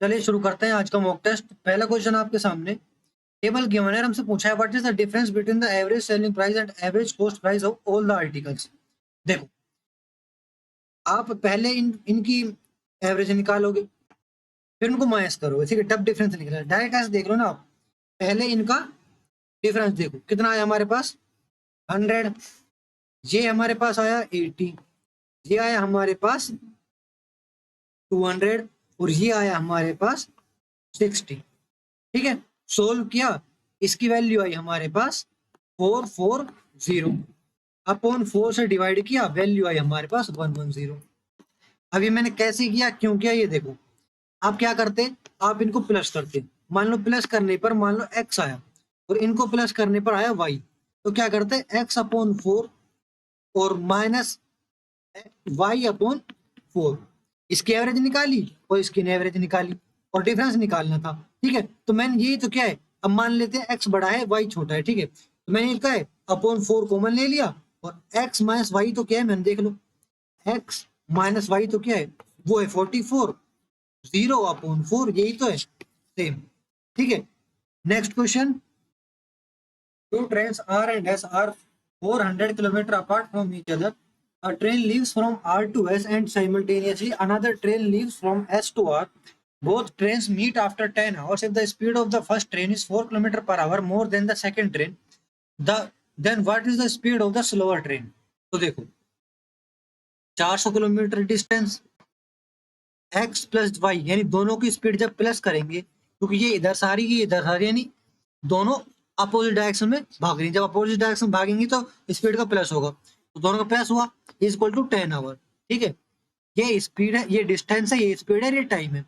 चलिए शुरू करते हैं आज का मॉक टेस्ट। पहला क्वेश्चन आपके सामने टेबल गिवन है, हमसे पूछा है what is the difference between the average selling price and average cost price of all the articles. देखो, आप पहले इनकी एवरेज निकालोगे, फिर उनको माइनस करोगे, ठीक है। तब डिफरेंस निकला है। डायरेक्ट ऐसे देख लो ना आप, पहले इनका डिफरेंस देखो कितना आया हमारे पास 100, ये हमारे पास आया 80, ये आया हमारे पास 200 और ये आया हमारे पास 60। ठीक है, सोल्व किया, इसकी वैल्यू आई हमारे पास 440 अपॉन 4 से डिवाइड किया, वैल्यू आई हमारे पास 110। अभी मैंने कैसे किया, क्यों किया, ये देखो। आप क्या करते, आप इनको प्लस करते। मान लो प्लस करने पर मान लो x आया और इनको प्लस करने पर आया y, तो क्या करते x अपॉन 4 और माइनस y अपॉन 4। इसकी एवरेज निकाली और इसकी एवरेज निकाली और डिफरेंस निकालना था। ठीक है, तो मैंने यही तो क्या है, अब मान लेते हैं x बड़ा है y छोटा है। ठीक है, तो मैंने क्या है अपॉन 4 कॉमन ले लिया और x माइनस वाई तो क्या है, मैंने देख लो x माइनस वाई तो क्या है, वो है 44, 0 अपॉन 4, यही तो है सेम। ठीक है, next question. Two trains R and S are 400 kilometers apart from each other. A train leaves from R to S and simultaneously another train leaves from S to R. Both trains meet after 10 hours. If the speed of the first train is 4 kilometers per hour more than the second train, then what is the speed of the slower train? तो देखो, 400 kilometer distance, x plus y, यानी दोनों की speed जब plus करेंगे, क्योंकि ये इधर से आ रही है, ये इधर से आ रही है, यानी दोनों अपोजिट डायरेक्शन में भाग रही है। जब अपोजिट डायरेक्शन में भागेंगी तो स्पीड का प्लस होगा, तो दोनों का प्लस हुआ, इज इक्वल टू 10 आवर। ठीक है, ये स्पीड है, ये डिस्टेंस है, ये स्पीड है, ये टाइम है।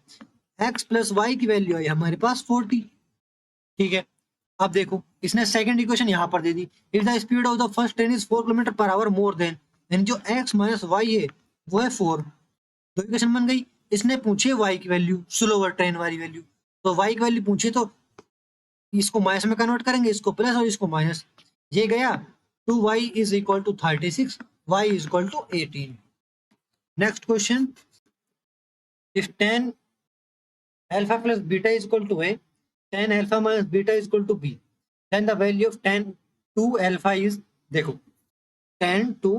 x प्लस वाई की वैल्यू है हमारे पास 40। ठीक है, अब देखो इसने सेकंड इक्वेशन यहाँ पर दे दी, if the speed of the first train is 4 kilometre per hour more than, यानी जो x माइनस वाई है वो है 4। तो इक्वेशन बन गई। इसने पूछी y की वैल्यू, स्लोवर ट्रेन वाली वैल्यू, तो y की वैल्यू पूछी तो इसको माइनस में कन्वर्ट करेंगे, इसको प्लस और इसको माइनस, ये गया 2y is equal to 36, y is equal to 18। Next question, if tan alpha plus beta is equal to a, tan alpha minus beta is equal to b, then the value of tan 2 alpha is, देखो tan 2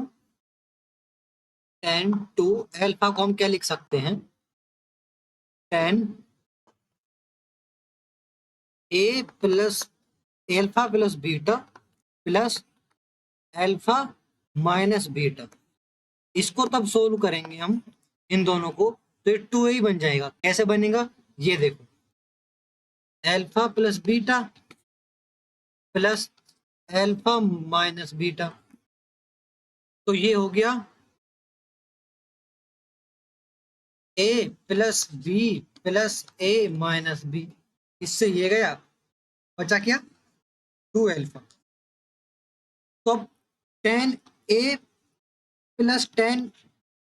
alpha को हम क्या लिख सकते हैं, tan a plus alpha plus beta plus alpha minus beta. इसको तब solve करेंगे हम इन दोनों को, तो ये 2a ही बन जाएगा। कैसे बनेगा, ये देखो, alpha plus beta plus alpha minus beta, तो ये हो गया a plus B plus A minus B. इससे ये गया, बचा क्या 2 एल्फा। तो अब ten A plus ten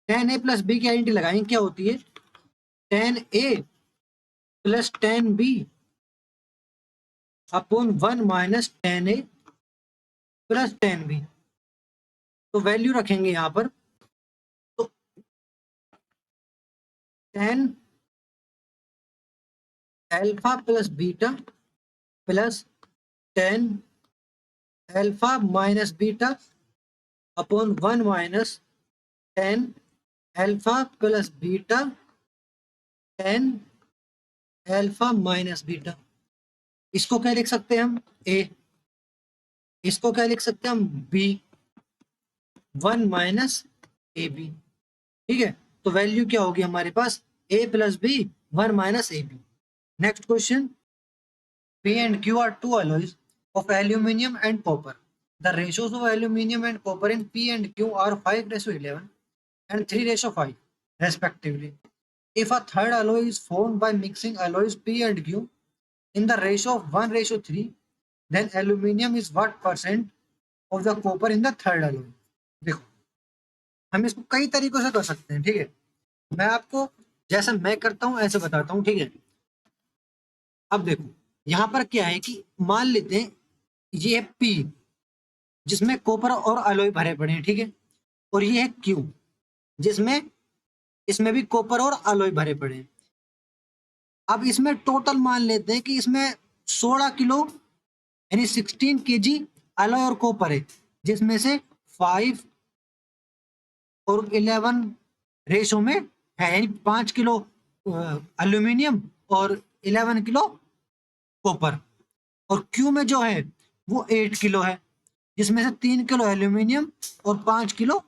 A plus B की आइडेंटिटी लगाएंगे, क्या होती है ten A plus ten B upon 1 minus ten A plus ten B. तो वैल्यू रखेंगे यहाँ पर, तो ten alpha plus beta plus ten alpha minus beta upon 1 minus ten alpha plus beta tan alpha minus beta. इसको क्या लिख सकते हैं हम, ए, इसको क्या लिख सकते हैं हम, बी, 1 माइनस ए बी। ठीक है, तो वैल्यू क्या होगी हमारे पास, A plus B 1 minus A B. Next question, P and Q are two alloys of aluminium and copper. The ratios of aluminium and copper in P and Q are 5:11 and 3:5 respectively. If a third alloy is formed by mixing alloys P and Q in the ratio of 1:3, then aluminium is what percent of the copper in the third alloy? देखो, हम इसको कई तरीकों से कर सकते हैं। ठीक है, मैं आपको जैसा मैं करता हूं ऐसे बताता हूं। ठीक है, अब देखो यहाँ पर क्या है कि मान लेते हैं ये है पी, जिसमें कॉपर और अलॉय भरे पड़े हैं। ठीक है, और ये है क्यू, जिसमें इसमें भी कॉपर और अलॉय भरे पड़े हैं। अब इसमें टोटल मान लेते हैं कि इसमें 16 किलो यानी 16 केजी अलॉय और कॉपर है, जिसमें से 5 और 11 रेशो में है, यानी 5 किलो एल्यूमिनियम और 11 किलो कॉपर। और क्यू में जो है वो 8 किलो है, जिसमें से 3 किलो एल्यूमिनियम और 5 किलो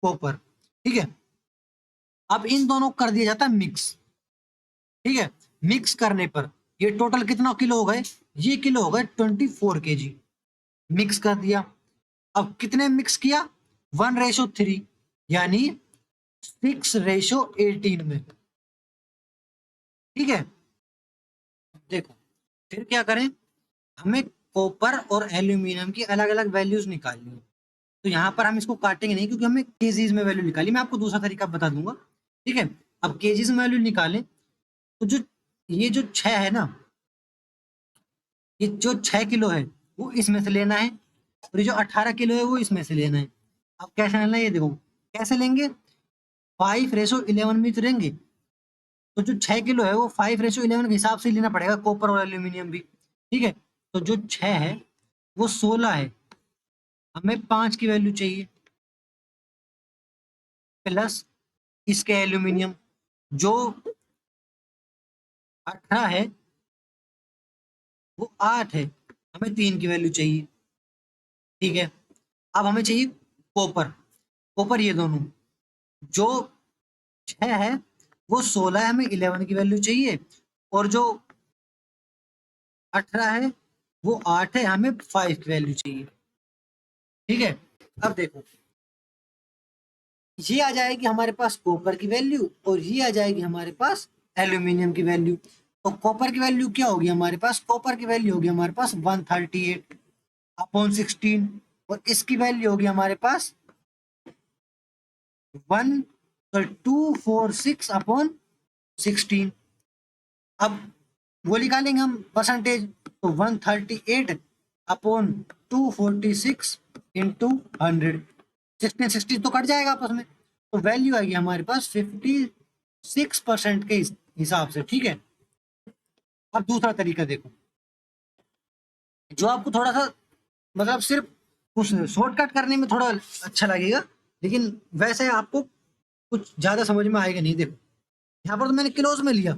कॉपर। ठीक है, अब इन दोनों को कर दिया जाता है मिक्स। ठीक है, मिक्स करने पर ये टोटल कितना किलो हो गए, ये किलो हो गए 24 केजी। मिक्स कर दिया। अब कितने मिक्स किया, 1:3, यानी 6:18 में। ठीक है, देखो फिर क्या करें, हमें कॉपर और एल्यूमिनियम की अलग अलग वैल्यूज निकालनी है। तो यहाँ पर हम इसको काटेंगे नहीं, क्योंकि हमें केजीज में वैल्यू निकाली। मैं आपको दूसरा तरीका बता दूंगा। ठीक है, अब केजीज में वैल्यू निकालें तो जो ये जो 6 है ना, ये जो 6 किलो है वो इसमें से लेना है, और ये जो 18 किलो है वो इसमें से लेना है। अब कैसे लेना है ये देखो, कैसे लेंगे, 5:11 में तो लेंगे। तो जो 6 किलो है वो 5:11 के हिसाब से लेना पड़ेगा, कॉपर और एल्यूमिनियम भी। ठीक है, तो जो 6 है वो 16 है, हमें 5 की वैल्यू चाहिए, प्लस इसके एल्यूमिनियम जो 18 है वो 8 है, हमें 3 की वैल्यू चाहिए। ठीक है, अब हमें चाहिए कॉपर। कॉपर ये दोनों जो 6 है वो 16 है, हमें 11 की वैल्यू चाहिए, और जो 18 है वो 8 है, हमें 5 की वैल्यू चाहिए। ठीक है, अब देखो ये आ जाएगी हमारे पास कॉपर की वैल्यू, और ये आ जाएगी हमारे पास एल्यूमिनियम की वैल्यू। तो कॉपर की वैल्यू क्या होगी हमारे पास, कॉपर की वैल्यू होगी हमारे पास 138/16, और इसकी वैल्यू होगी हमारे पास 246/16। अब वो निकालेंगे हम परसेंटेज, तो 138/246 इंटू 100, 16 तो कट जाएगा आपस में, तो वैल्यू आएगी हमारे पास 56% के हिसाब से। ठीक है, अब दूसरा तरीका देखो, जो आपको थोड़ा सा मतलब सिर्फ उस शॉर्टकट करने में थोड़ा अच्छा लगेगा, लेकिन वैसे आपको कुछ ज्यादा समझ में आएगा नहीं। देखो यहाँ पर तो मैंने किलोज में लिया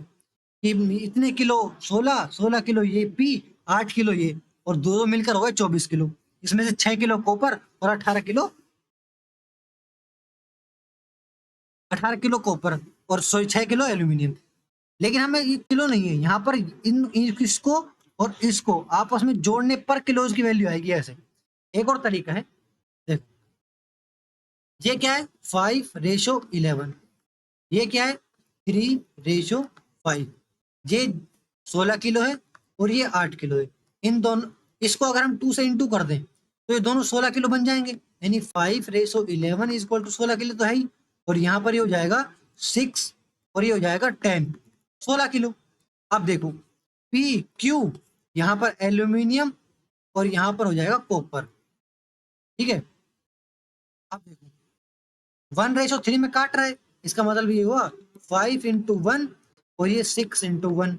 कि इतने किलो, 16 किलो ये पी, 8 किलो ये, और दो दो मिलकर हो गए 24 किलो। इसमें से 6 किलो कॉपर और 18 किलो कॉपर और 6 किलो एल्यूमिनियम। लेकिन हमें ये किलो नहीं है, यहाँ पर इसको और इसको आपस में जोड़ने पर किलोज की वैल्यू आएगी। ऐसे एक और तरीका है, देखो ये क्या है, 5:11, ये क्या है, 3:5। ये 16 किलो है और ये 8 किलो है। इन दोनों, इसको अगर हम 2 से इंटू कर दें तो ये दोनों 16 किलो बन जाएंगे, यानी 5:11 इक्वल टू 16 किलो तो है ही, और यहाँ पर ये हो जाएगा 6 और ये हो जाएगा 10, 16 किलो। अब देखो पी क्यू, यहाँ पर एल्यूमिनियम और यहाँ पर हो जाएगा कॉपर। ठीक है, अब देखो 1:3 में काट रहा है, इसका मतलब ये हुआ 5:1 और ये 6:1,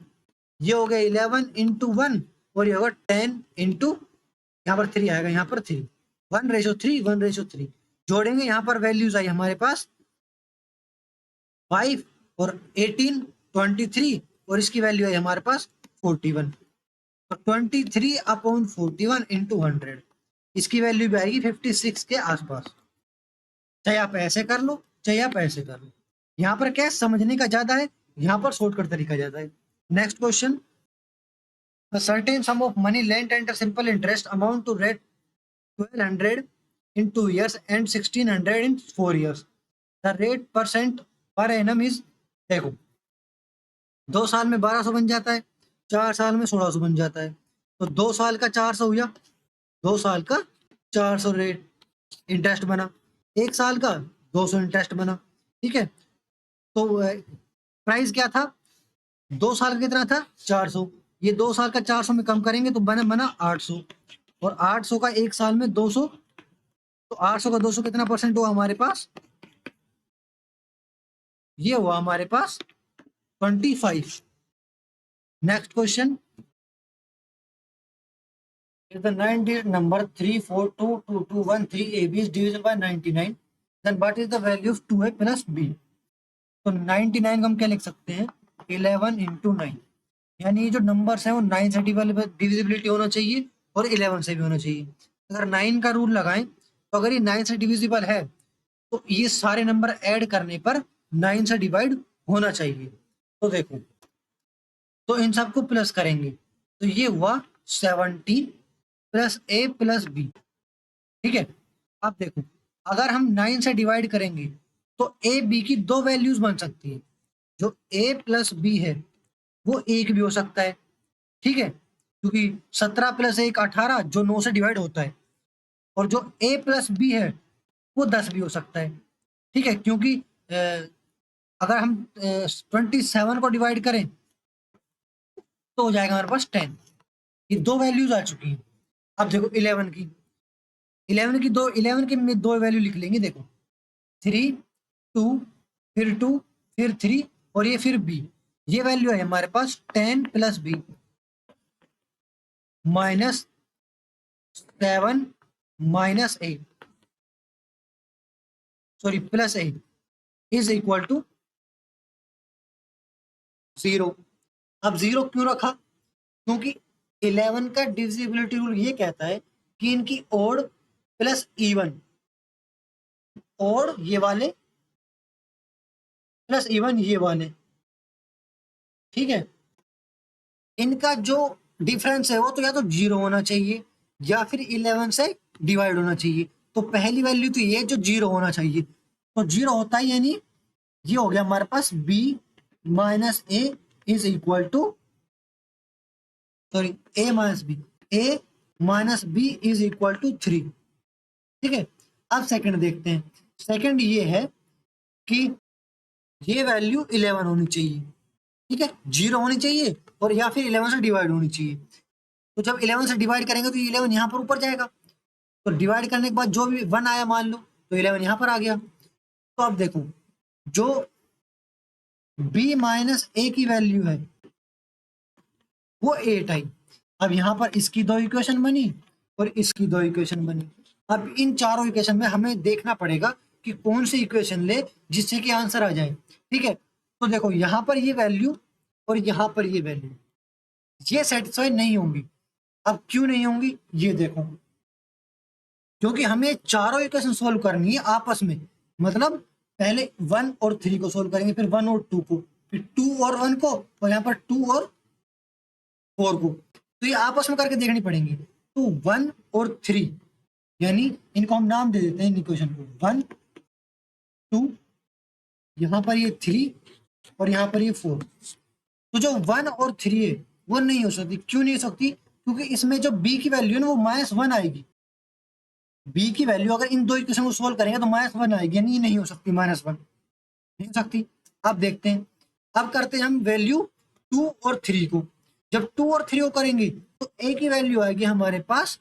ये हो गया 11:1 और ये होगा 10 यहाँ पर 3 आएगा, यहाँ पर 3, 1:3, 1:3 जोड़ेंगे, यहाँ पर वैल्यूज आई हमारे पास 5 और 18, 23, और इसकी वैल्यू आई हमारे पास 41। तो 23/41 इंटू 100, इसकी वैल्यू भी आएगी 56 के आसपास। चाहे आप ऐसे कर लो चाहे आप ऐसे कर लो, यहाँ पर क्या है, समझने का ज्यादा है, यहाँ पर शॉर्टकट तरीका ज्यादा है। Next question, a certain sum of money lent at a simple interest amount to rate 1200 in 2 years and 1600 in 4 years. The rate percent per annum is, देखो 2 साल में 1200 बन जाता है, 4 साल में 1600 बन जाता है, तो 2 साल का 400 हुआ, 2 साल का 400 रेट इंटरेस्ट बना, 1 साल का 200 इंटरेस्ट बना। ठीक है, तो प्राइस क्या था, 2 साल का कितना था 400, ये 2 साल का 400 में कम करेंगे तो बना 800, और 800 का 1 साल में 200, तो 800 का 200 कितना परसेंट हुआ हमारे पास, ये हुआ हमारे पास 25। Next question, if the 9-digit number 3422213 AB is divisible by 99, then what is the value of 2a plus b? तो 99 को हम क्या लिख सकते हैं, 11 इंटू 9, यानी ये जो नंबर्स है वो 9 से डिविजिबिलिटी होना चाहिए और 11 से भी होना चाहिए। अगर 9 का रूल लगाएं तो अगर ये 9 से डिविजिबल है तो ये सारे नंबर ऐड करने पर 9 से डिवाइड होना चाहिए। तो देखो, तो इन सबको प्लस करेंगे तो ये हुआ 70 प्लस ए प्लस बी। ठीक है, अब देखो अगर हम 9 से डिवाइड करेंगे तो ए बी की दो वैल्यूज बन सकती है। जो ए प्लस बी है वो एक भी हो सकता है, ठीक है, क्योंकि 17 प्लस 1 18 जो 9 से डिवाइड होता है, और जो ए प्लस बी है वो 10 भी हो सकता है। ठीक है, क्योंकि अगर हम 27 को डिवाइड करें तो हो जाएगा हमारे पास 10। ये दो वैल्यूज आ चुकी हैं। अब देखो 11 की, 11 की में दो वैल्यू लिख लेंगे। देखो 3 2 फिर 2 फिर 3 और ये फिर b, ये वैल्यू है हमारे पास 10 plus b minus 7 minus 8 sorry plus 8 is equal to 0। अब 0 क्यों रखा, क्योंकि 11 का डिविजिबिलिटी रूल ये कहता है कि इनकी ओड प्लस इवन, ओड ये वाले प्लस इवन ये वाले, ठीक है, इनका जो डिफरेंस है वो तो या तो 0 होना चाहिए या फिर 11 से डिवाइड होना चाहिए। तो पहली वैल्यू तो ये जो 0 होना चाहिए, तो 0 होता है, यानी ये हो गया हमारे पास b minus a is equal to sorry a minus b is equal to 3। ठीक है, अब सेकंड देखते हैं। सेकंड ये है कि ये वैल्यू 11 होनी चाहिए, ठीक है, 0 होनी चाहिए और या फिर 11 से डिवाइड होनी चाहिए। तो जब 11 से डिवाइड करेंगे तो 11 यहाँ पर ऊपर जाएगा, तो डिवाइड करने के बाद जो भी 1 आया मान लो तो 11 यहाँ पर आ गया। तो अब देखो जो b माइनस ए की वैल्यू है वो 8 आई। अब यहाँ पर इसकी दो इक्वेशन बनी और इसकी दो इक्वेशन बनी। अब इन चारों इक्वेशन में हमें देखना पड़ेगा कि कौन सी इक्वेशन ले जिससे कि आंसर आ जाए। ठीक है, तो देखो यहाँ पर ये वैल्यू और यहाँ पर ये वैल्यू ये सेटिस्फाई नहीं होंगी। अब क्यों नहीं होंगी ये देखो, क्योंकि हमें चारों इक्वेशन सोल्व करनी है आपस में। मतलब पहले 1 और 3 को सोल्व करेंगे, फिर 1 और 2 को, फिर 2 और 1 को, और यहाँ पर 2 और 4 को। तो ये आपस में करके देखनी पड़ेंगी। तो 1 और 3 यानी इनको हम नाम दे देते हैं इक्वेशन को 1 2, यहाँ पर ये 3 और यहाँ पर ये 4। तो जो 1 और 3 है वो नहीं हो सकती। क्यों नहीं हो सकती, क्योंकि इसमें जो b की वैल्यू है ना वो -1 आएगी। b की वैल्यू अगर इन दो इक्वेशन को सोल्व करेंगे तो -1 आएगी, यानी ये नहीं हो सकती, -1 नहीं हो सकती। अब देखते हैं, अब करते हैं हम वैल्यू 2 और 3 को। जब 2 और 3 को करेंगे तो a की वैल्यू आएगी हमारे पास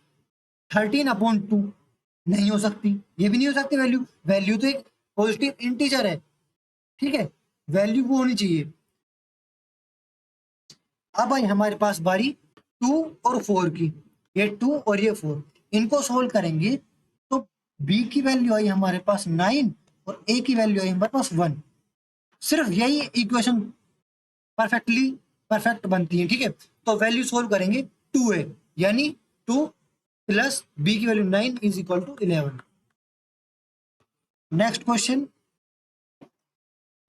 13/2, नहीं हो सकती, ये भी नहीं हो सकती वैल्यू। वैल्यू तो एक पॉजिटिव इंटीजर है, ठीक है, वैल्यू वो होनी चाहिए। अब आई हमारे पास बारी 2 और 4 की, ये 2 और ये 4, इनको सोल्व करेंगे तो b की वैल्यू आई हमारे पास 9 और a की वैल्यू आई हमारे पास 1। सिर्फ यही इक्वेशन परफेक्ट बनती है। ठीक है, तो वैल्यू सोल्व करेंगे 2a, यानी 2 प्लस b की value 9 is equal to 11। Next question,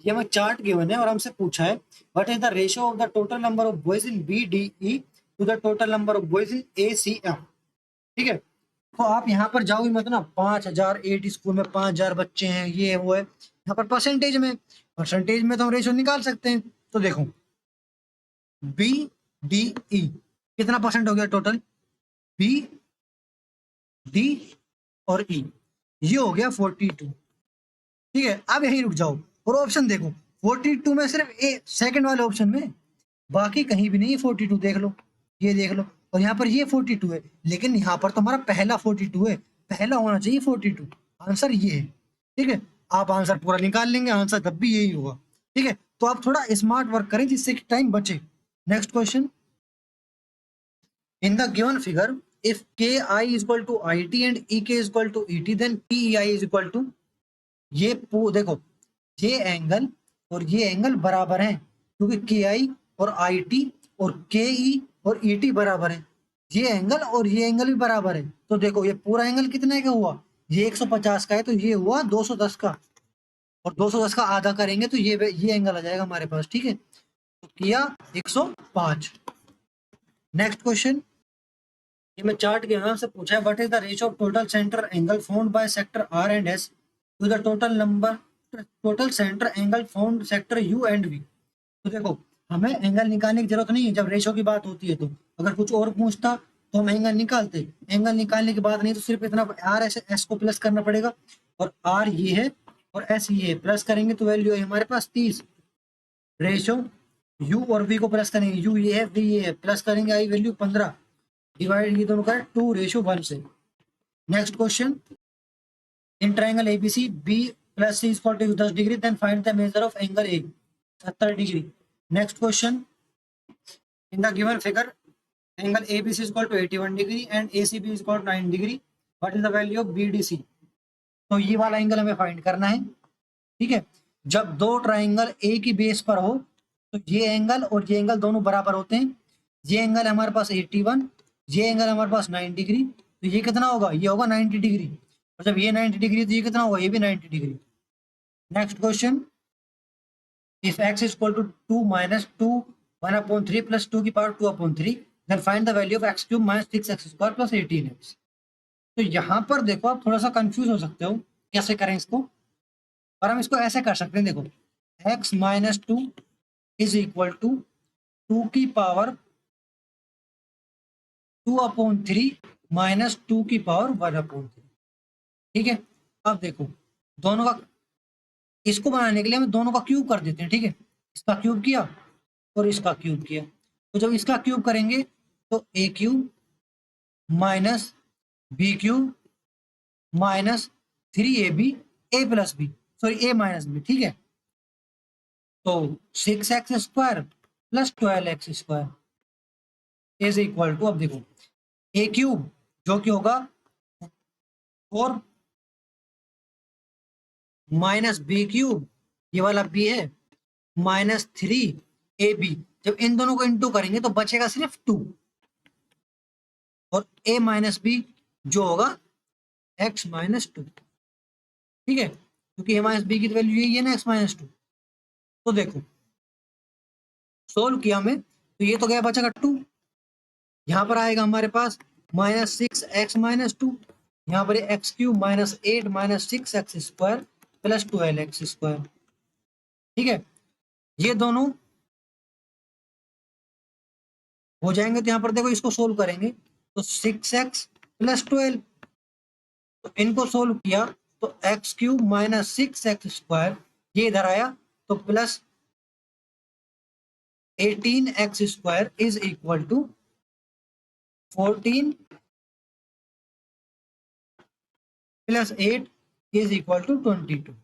ये हमें चार्ट गिवन है और हमसे पूछा है what is the ratio of the total number of boys in BDE to the total number of boys in ACM। ठीक है, तो आप यहाँ पर जाओगे मत ना 5000 8 स्कूल में 5000 बच्चे हैं, ये वो है, यहाँ पर परसेंटेज में तो हम रेशियो निकाल सकते हैं। तो देखो BDE कितना परसेंट हो गया टोटल, B D और E, ये हो गया 42। ठीक है, अब यहीं रुक जाओ और ऑप्शन देखो, 42 में सिर्फ ए सेकंड वाले ऑप्शन में, बाकी कहीं भी नहीं है 42। देख लो, ये देख लो, और यहाँ पर ये 42 है, लेकिन यहाँ पर तो हमारा पहला 42 है, पहला होना चाहिए 42। आंसर ये है। ठीक है, आप आंसर पूरा निकाल लेंगे, आंसर तब भी यही होगा। ठीक है, तो आप थोड़ा स्मार्ट वर्क करें जिससे कि टाइम बचे, next question, in the given figure if K I is equal to I T and E K is equal to E T then P E I is equal to, ये देखो ये angle और ये angle बराबर हैं क्योंकि के आई और आई टी और के ई और ई टी बराबर है, ये एंगल और ये एंगल भी बराबर है। तो देखो ये पूरा एंगल कितने का हुआ, ये 150 का है तो ये हुआ 210 का, और 210 का आधा करेंगे तो ये एंगल आ जाएगा हमारे पास। ठीक है, तो किया 105। नेक्स्ट क्वेश्चन, ये मैं चार्ट के नाम से पूछा है, what is the ratio of total center angle found by sector R and S to the total center angle found sector U and V. तो देखो हमें एंगल निकालने की जरूरत नहीं है जब रेशियो की बात होती है, तो अगर कुछ और पूछता तो हम एंगल निकालते, एंगल निकालने की बात नहीं तो सिर्फ इतना आर एस को प्लस करना पड़ेगा, और आर ये है और एस ये है, प्लस करेंगे तो वैल्यू है हमारे पास 30, रेशियो यू और वी को प्लस करेंगे, यू ये है वी ये है, प्लस करेंगे आई वैल्यू 15, डिवाइड ये दोनों का 2:1 से। Next question, in triangle ABC B plus C is equal to 10 degree then find the measure of angle A 70 degree. Next question, in the given figure angle ABC is equal to 81 degree and ACB is equal to 9 degree, what is the value of BDC. तो ये वाला angle हमें find करना है। ठीक है, जब दो ट्राइंगल ए की बेस पर हो तो ये एंगल और ये एंगल दोनों बराबर होते हैं, ये एंगल हमारे पास 81, ये एंगल हमारे पास 9 डिग्री, तो ये कितना होगा, ये होगा 90 डिग्री, और जब ये 90 डिग्री तो ये कितना होगा, ये भी 90 degree. Next question, if x is equal to 2 minus 2 1/3 plus 2 की power 2/3 then find the value of x cube minus 6x² plus 18x। तो यहाँ पर देखो आप थोड़ा सा कंफ्यूज हो सकते हो कैसे करें इसको, और हम इसको ऐसे कर सकते हैं, देखो x minus 2 is equal to 2 की पावर 2/3 माइनस 2 की पावर 1/3। ठीक है, अब देखो दोनों का, इसको बनाने के लिए हम दोनों का क्यूब कर देते हैं। ठीक है, इसका क्यूब किया और इसका क्यूब किया, तो जब इसका क्यूब करेंगे तो A cube minus B cube minus 3ab A plus B, sorry A minus B. ठीक है, तो 6x² plus 12x² is equal to, अब देखो ए क्यूब जो कि होगा 4 माइनस बी क्यूब, ये वाला बी है, माइनस 3ab, जब इन दोनों को इंटू करेंगे तो बचेगा सिर्फ 2, और a माइनस बी जो होगा x माइनस 2। ठीक है, क्योंकि a माइनस बी की तो वैल्यू यही है ना, x माइनस 2। तो देखो सोल्व किया हमें, तो ये तो गया बचेगा 2, यहाँ पर आएगा हमारे पास माइनस 6x माइनस 2, यहाँ पर x cube minus 8 minus 6x² plus 12x²। ठीक है, ये दोनों हो जाएंगे, तो यहाँ पर देखो इसको सोल्व करेंगे तो 6x प्लस 12, तो इनको सोल्व किया तो एक्स क्यूब माइनस 6x² ये इधर आया तो plus 18x² is equal to 14 plus 8 is equal to 22।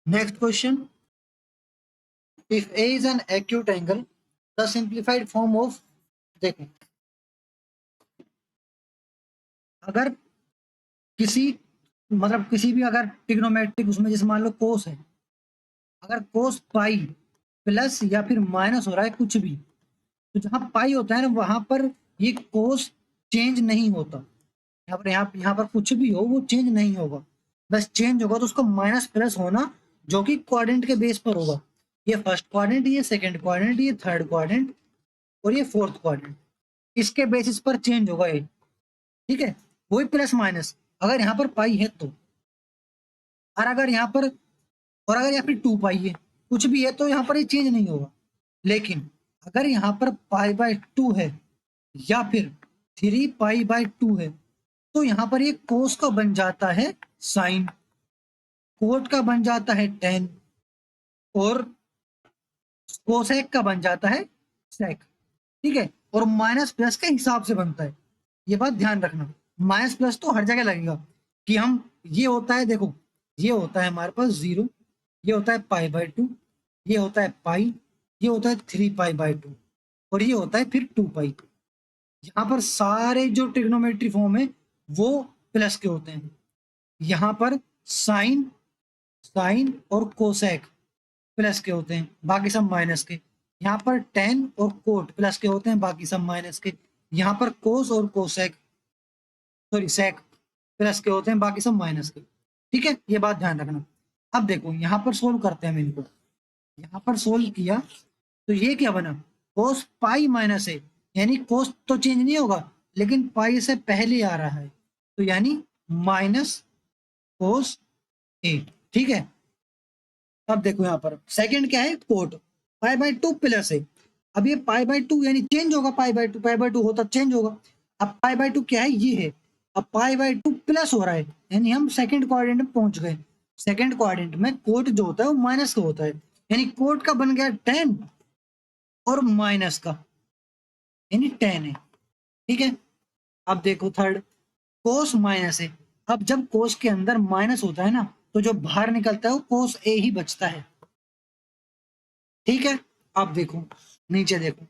Next question, if a is an acute angle the simplified form of, देखो अगर किसी मतलब किसी भी अगर ट्रिग्नोमेट्रिक उसमें जैसे मान लो कोस है, अगर कोस पाई प्लस या फिर माइनस हो रहा है कुछ भी, तो जहां पाई होता है ना वहां पर ये कोस चेंज नहीं होता, यहाँ पर कुछ भी हो वो चेंज नहीं होगा, बस चेंज होगा तो उसका माइनस प्लस होना जो कि क्वाड्रेंट के बेस पर होगा, ये फर्स्ट क्वाड्रेंट, ये सेकंड क्वाड्रेंट, ये थर्ड क्वाड्रेंट और ये फोर्थ क्वाड्रेंट, इसके बेसिस पर चेंज होगा ये। ठीक है, वही प्लस माइनस, अगर यहाँ पर पाई है तो, और अगर यहाँ पर, और अगर यहाँ पर 2 पाई है कुछ भी है तो यहाँ पर ये चेंज नहीं होगा, लेकिन अगर यहाँ पर π/2 है या फिर 3π/2 है तो यहाँ पर ये कोस का बन जाता है साइन, कोट का बन जाता है टेन, और कोसेक का बन जाता है सेक। ठीक है, और माइनस प्लस के हिसाब से बनता है, ये बात ध्यान रखना, माइनस प्लस तो हर जगह लगेगा कि हम, ये होता है देखो, ये होता है हमारे पास 0, ये होता है π/2, ये होता है पाई, ये होता है 3π/2 और ये होता है फिर 2π। यहाँ पर सारे जो ट्रिग्नोमेट्री फॉर्म है वो प्लस के होते हैं। यहाँ पर साइन साइन और कोसेक प्लस के होते हैं, बाकी सब माइनस के। यहाँ पर टेन और कोट प्लस के होते हैं, बाकी सब माइनस के। यहाँ पर कोस और कोसेक सॉरी सेक प्लस के होते हैं, बाकी सब माइनस के। ठीक है, ये बात ध्यान रखना। अब देखो यहाँ पर सोल्व करते हैं हम इनको। यहाँ पर सोल्व किया तो ये क्या बना, कोस पाई माइनस ए, यानी कोस तो चेंज नहीं होगा लेकिन पाई से पहले आ रहा है, तो यानी माइनस कोस ए। ठीक है, अब देखो यहाँ पर सेकंड क्या है, कोट π/2 प्लस है। अब ये π/2 यानी चेंज होगा, π/2 होता चेंज होगा। अब π/2 क्या है, ये है। अब π/2 प्लस हो रहा है, यानी हम सेकंड क्वाड्रेंट में पहुंच गए। सेकंड क्वाड्रेंट में कोट जो होता है वो माइनस का होता है, यानी कोट का बन गया 10 और माइनस का यानी 10 है। ठीक है, अब देखो थर्ड, कोस माइनस है। अब जब कोस के अंदर माइनस होता है ना, तो जो बाहर निकलता है वो कोस ए ही बचता है। ठीक है, अब देखो नीचे, देखो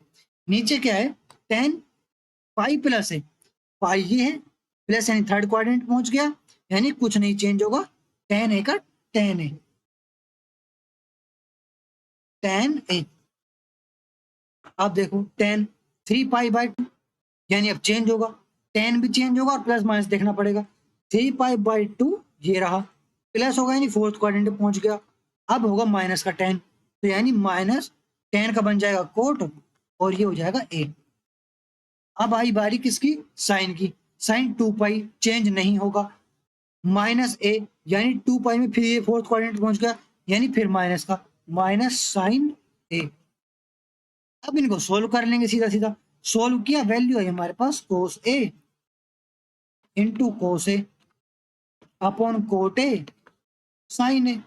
नीचे क्या है, 10 पाई प्लस है, पाई ये है प्लस, यानी थर्ड क्वाड्रेंट पहुंच गया, यानी कुछ नहीं चेंज होगा, 10 ए का 10 है, 10 ए। अब देखो 10 3π/2 यानी अब चेंज होगा, 10 भी चेंज होगा और प्लस माइनस देखना पड़ेगा। 3π/2 ये रहा, प्लस होगा यानी फोर्थ क्वाड्रेंट में पहुंच गया। अब होगा माइनस का 10, तो यानी -10 का बन जाएगा कोट और ये हो जाएगा ए। अब आई बारी किसकी, साइन की। साइन 2π चेंज नहीं होगा, माइनस ए यानी 2π में फिर ये फोर्थ क्वाड्रेंट पहुंच गया, यानी फिर माइनस का, माइनस साइन ए। अब इनको सोल्व कर लेंगे सीधा सीधा। सोल्व किया, वैल्यू है हमारे पास cos A into cos A upon cot A sine A.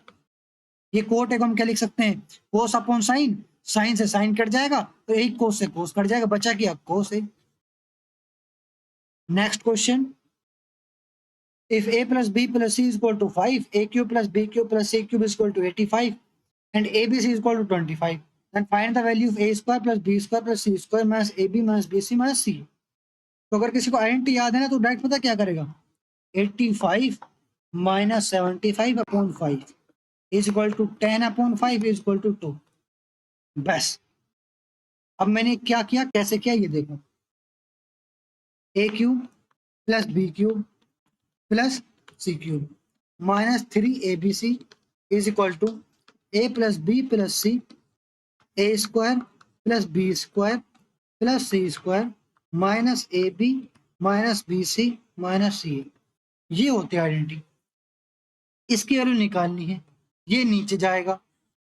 ये कोट ए को हम क्या लिख सकते हैं, कोस अपॉन साइन, साइन से साइन कट जाएगा तो एक कोस से कोस कट जाएगा, बचा क्या cos A. Next question, if a plus b plus c is equal to 5, a cube plus b cube plus c cube is equal to 85 and abc is equal to 25, then find the value of a square plus b square plus c square minus ab minus bc minus c। तो अगर किसी को identity याद है ना तो direct पता क्या करेगा, 85 minus 75 upon 5 is equal to 10 upon 5 is equal to 2। बस अब मैंने क्या किया, कैसे किया ये देखो, A cube plus B cube plus C cube minus 3abc is equal to A plus B plus C, A square plus B square plus C square minus A B minus B C minus C. ये होते हैं identity. इसकी value निकालनी है, ये नीचे जाएगा।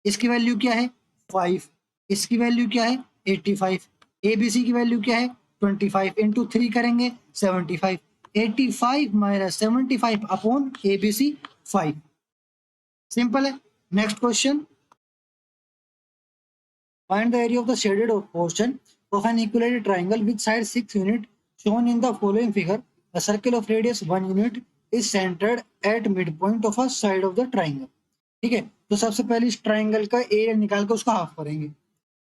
इसकी वैल्यू क्या है 5, इसकी वैल्यू क्या है 85, ए बी सी की वैल्यू क्या है 25 इंटू 3 करेंगे 75, 85 minus 75 upon A B C 5। Simple है। Next question, find the area of the shaded portion of an equilateral triangle with side 6 unit shown in the following figure. A circle of radius 1 unit is centered at midpoint of a side of the triangle. ठीक है, तो सबसे पहले इस triangle का area निकाल के उसका हाफ करेंगे,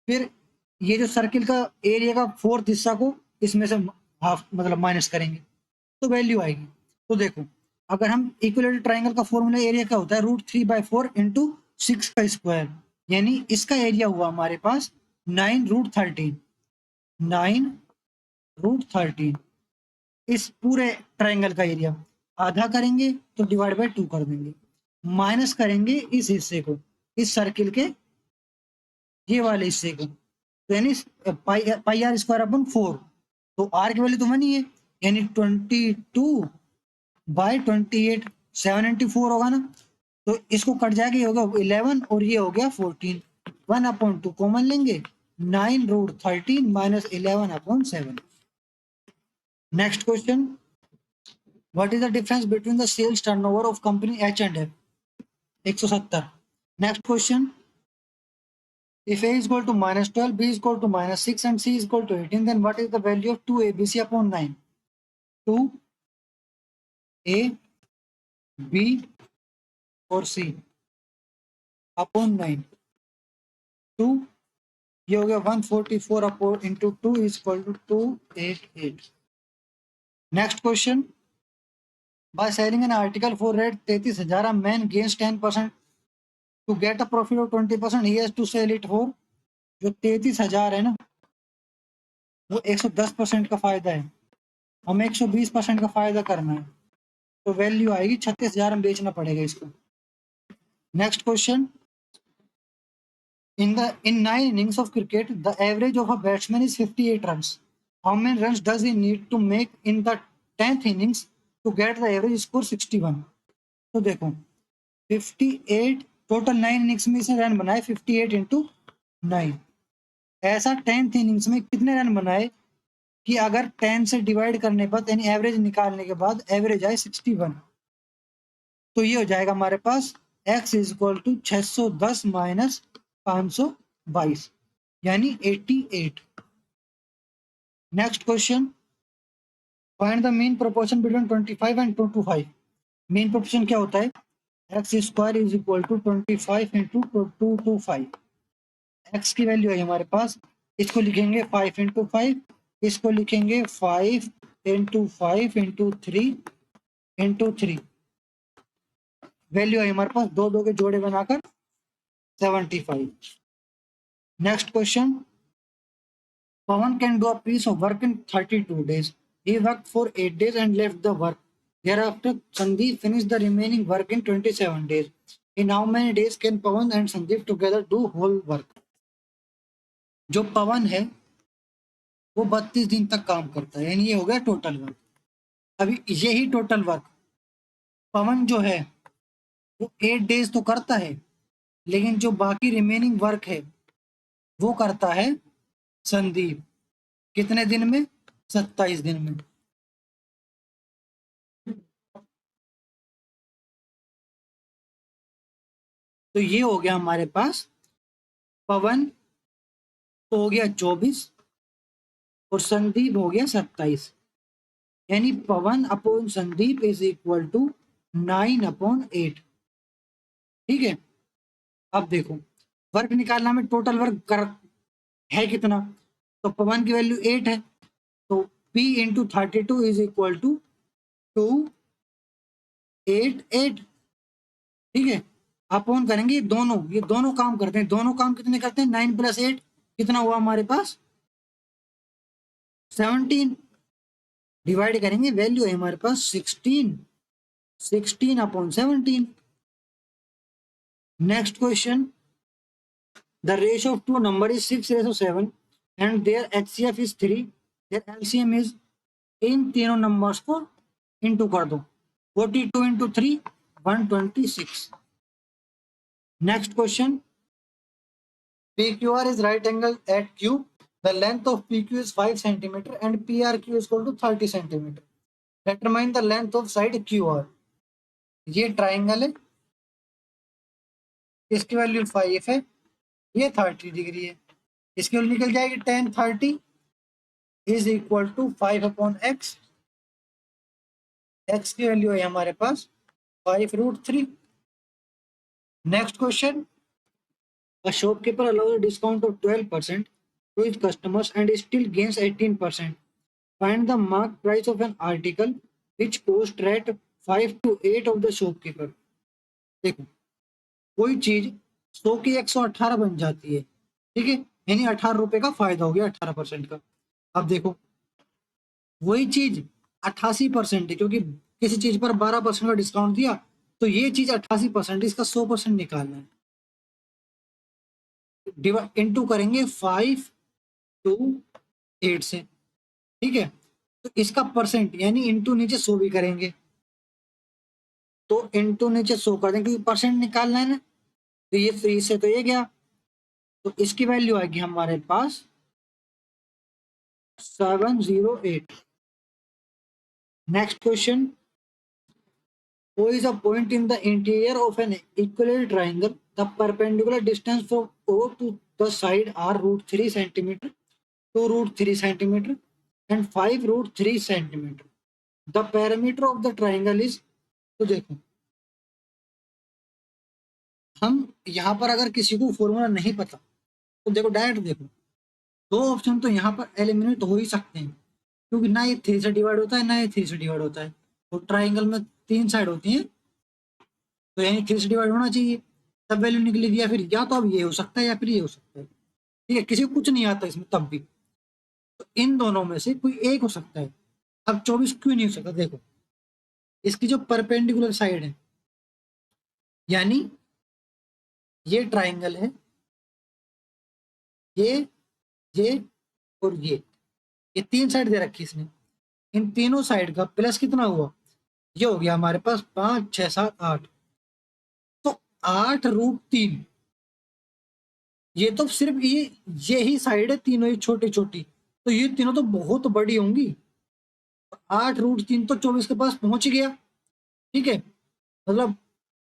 फिर ये जो सर्किल का एरिया का फोर्थ हिस्सा को इसमें से हाफ मतलब माइनस करेंगे तो वैल्यू आएगी। तो देखो, अगर हम इक्विलेटरल ट्राइंगल का फॉर्मूला एरिया क्या होता है, √3/4 इंटू 6 का स्क्वायर, यानी इसका एरिया हुआ हमारे पास 9√13, 9√13। इस पूरे ट्राइंगल का एरिया आधा करेंगे तो डिवाइड बाय 2 कर देंगे, माइनस करेंगे इस हिस्से को, इस सर्किल के ये वाले हिस्से को, तो यानी पाई आर स्क्वायर अपन 4, तो आर की वैल्यू तो 1 ही है, यानी 22/28, 7 इंटू 4 होगा ना, तो इसको कट जाएगा, ये होगा 11 और ये हो गया 14, 1/2 कॉमन लेंगे, 9√13 minus 11/7। Next question, what is the difference between the sales turnover of company H and F, 170। Next question, if a is equal to -12, b is equal to -6 and c is equal to 18, then what is the value of 2abc upon 9? 2a b और c upon 9, 2 ये हो गया 144 upon into 2 is equal to 288। Next question, by selling an article for rate 33,000 a man gains 10%, to get a profit of 20% he has to sell it for, जो 33,000 है ना वो 110% का फायदा है, हमें 120% का फायदा करना है, तो वैल्यू आएगी 36,000 में बेचना पड़ेगा इसको। Next question, in 9 innings of cricket the average of a batsman is 58 runs, how many runs does he need to make in the 10th innings to get the average score 61? तो देखो 58 total 9 innings में इसने run बनाए 58 into 9, ऐसा 10th innings में कितने run बनाए कि अगर 10 से डिवाइड करने पर यानी एवरेज निकालने के बाद एवरेज आए 61, तो ये हो जाएगा हमारे पास x is equal to 610 minus 522 यानी 88। Next question, find the mean proportion between 25 and 225। Mean proportion क्या होता है, x square is equal to 25 into 225। X की वैल्यू है हमारे पास, इसको लिखेंगे 5 इंटू 5, इसको लिखेंगे 5 इंटू 5 इंटू 3 इंटू 3, वैल्यू है हमारे पास दो दो के जोड़े बनाकर 75। Next question, Pawan can do a piece of work in 32 days. He worked for 8 days and left the work. Thereafter, Sandeep finished the remaining work in 27 days. In how many days can Pawan and Sandeep together do whole work? जो पवन है वो 32 दिन तक काम करता है, यानी ये हो गया टोटल वर्क। अभी यही टोटल वर्क पवन जो है वो 8 डेज तो करता है, लेकिन जो बाकी रिमेनिंग वर्क है वो करता है संदीप, कितने दिन में, 27 दिन में। तो ये हो गया हमारे पास पवन तो हो गया 24 और संदीप हो गया 27, यानी Pawan upon Sandeep is equal to 9/8। ठीक है, अब देखो वर्क निकालना में टोटल वर्क कर है कितना, तो पवन की वैल्यू 8 है, तो P into 32 is equal to 288। ठीक है, अपॉन करेंगे दोनों, ये दोनों काम करते हैं, दोनों काम कितने करते हैं, 9 + 8 कितना हुआ हमारे पास 17, डिवाइड करेंगे वैल्यू है हमारे पास 16/17। Next question, the ratio of two number is 6:7 and their HCF is 3, their LCM is, इन तीनों नंबर्स को इंटू कर दो, 42 into 3 126। Next question, PQR is right angle at Q. The length of PQ is 5 cm and PRQ is equal to 30 cm. Determine the length of side QR. ये triangle है, इसकी value 5 है, ये 30 degree है, इसकी value निकल जाएगी tan 30 is equal to 5/x। x की वैल्यू है हमारे पास 5√3। Next question, a shopkeeper allows a discount of 12% to his customers and still gains 18%. Find the mark price of an article which cost rate 5 to 8 of the shopkeeper. देखो कोई चीज 100 की 118 बन जाती है, ठीक है, यानी 18 रुपए का फायदा हो गया 18% का। अब देखो वही चीज 88% है, क्योंकि किसी चीज पर 12% का डिस्काउंट दिया, तो ये चीज 88%, इसका 100% निकालना है, इंटू करेंगे 5 to 8 से। ठीक है, तो इसका परसेंट यानी इंटू नीचे 100 भी करेंगे, तो इंटू नीचे 100 कर देंगे क्योंकि परसेंट निकालना है ना, तो ये फ्री से तो ये गया, तो इसकी वैल्यू आएगी हमारे पास 708। Next question, O is a point in the interior of an equilateral triangle. The perpendicular distance from O to the side are √3 cm, 2√3 cm and 5√3 cm. The perimeter of the triangle is, तो देखो हम यहाँ पर अगर किसी को formula नहीं पता तो देखो डायरेक्ट देखो, दो ऑप्शन तो यहाँ पर एलिमिनेट हो ही सकते हैं, क्योंकि ना ये 3 से डिवाइड होता है ना ये 3 से डिवाइड होता है। तो ट्राइंगल में 3 साइड होती हैं, तो यानी 3 से डिवाइड होना चाहिए, तब वैल्यू निकलेगी। या फिर या तो अब ये हो सकता है या फिर ये हो सकता है, ठीक है, किसी को कुछ नहीं आता इसमें तब भी। तो इन दोनों में से कोई एक हो सकता है। अब 24 क्यों नहीं हो सकता, देखो इसकी जो परपेंडिकुलर साइड है, यानी ये ट्राइंगल है, ये और ये 3 साइड दे रखी इसने। इन तीनों साइड का प्लस कितना हुआ, ये हो गया हमारे पास 5 6 7 8। तो 8√3, ये तो सिर्फ ये ही साइड है, तीनों ही छोटी छोटी, तो ये तीनों तो बहुत बड़ी होंगी। 8√3 तो 24 के पास पहुंच गया, ठीक है, मतलब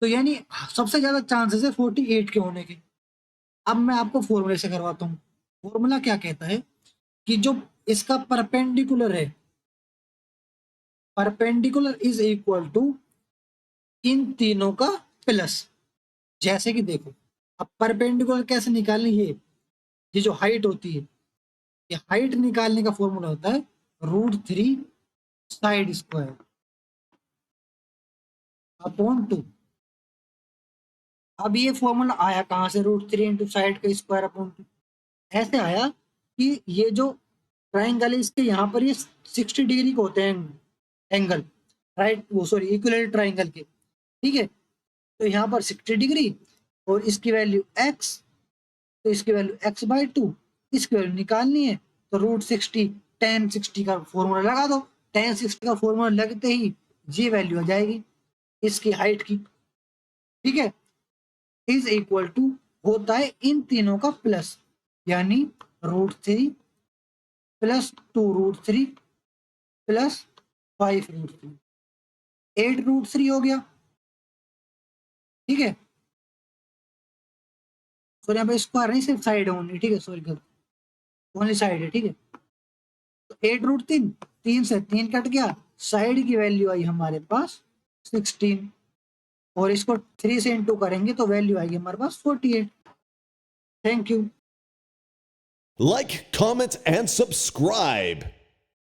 तो यानी सबसे ज्यादा चांसेस है 48 के होने के। अब मैं आपको फॉर्मूले से करवाता हूँ। फॉर्मूला क्या कहता है कि जो इसका परपेंडिकुलर है, परपेंडिकुलर इज इक्वल टू इन तीनों का प्लस। जैसे कि देखो, अब परपेंडिकुलर कैसे निकालनी है, ये जो हाइट होती है, ये हाइट निकालने का फॉर्मूला होता है √3 साइड स्क्वायर अपॉन 2। अब ये फॉर्मूला आया कहाँ से, √3 इंटू साइड का स्क्वायर अपॉन 2। ऐसे आया कि ये जो ट्राइंगल है इसके यहाँ पर ये 60 डिग्री के होते हैं एंगल, राइट, वो सॉरी इक्विलेटरल ट्राइंगल के, ठीक है। तो यहाँ पर 60 डिग्री और इसकी वैल्यू x, तो इसकी वैल्यू x/2, इसकी वैल्यू निकालनी है, तो √60 tan 60 का फॉर्मूला लगा दो। tan 60 का फॉर्मूला लगते ही ये वैल्यू आ जाएगी इसकी हाइट की, ठीक है, इज इक्वल टू होता है इन तीनों का प्लस, यानी √3 प्लस 2√3 प्लस 5√3, 8√3 हो गया, ठीक है। सॉरी यहाँ पे स्क्वायर नहीं, सिर्फ साइड है ओनली, ठीक है, सॉरी गलत, ओनली साइड है, ठीक है। तो 8√3, 3 से 3 कट गया, साइड की वैल्यू आई हमारे पास 16, और इसको 3 से इंटू करेंगे तो वैल्यू आएगी हमारे पास 48। Thank you. Like, comment, and subscribe.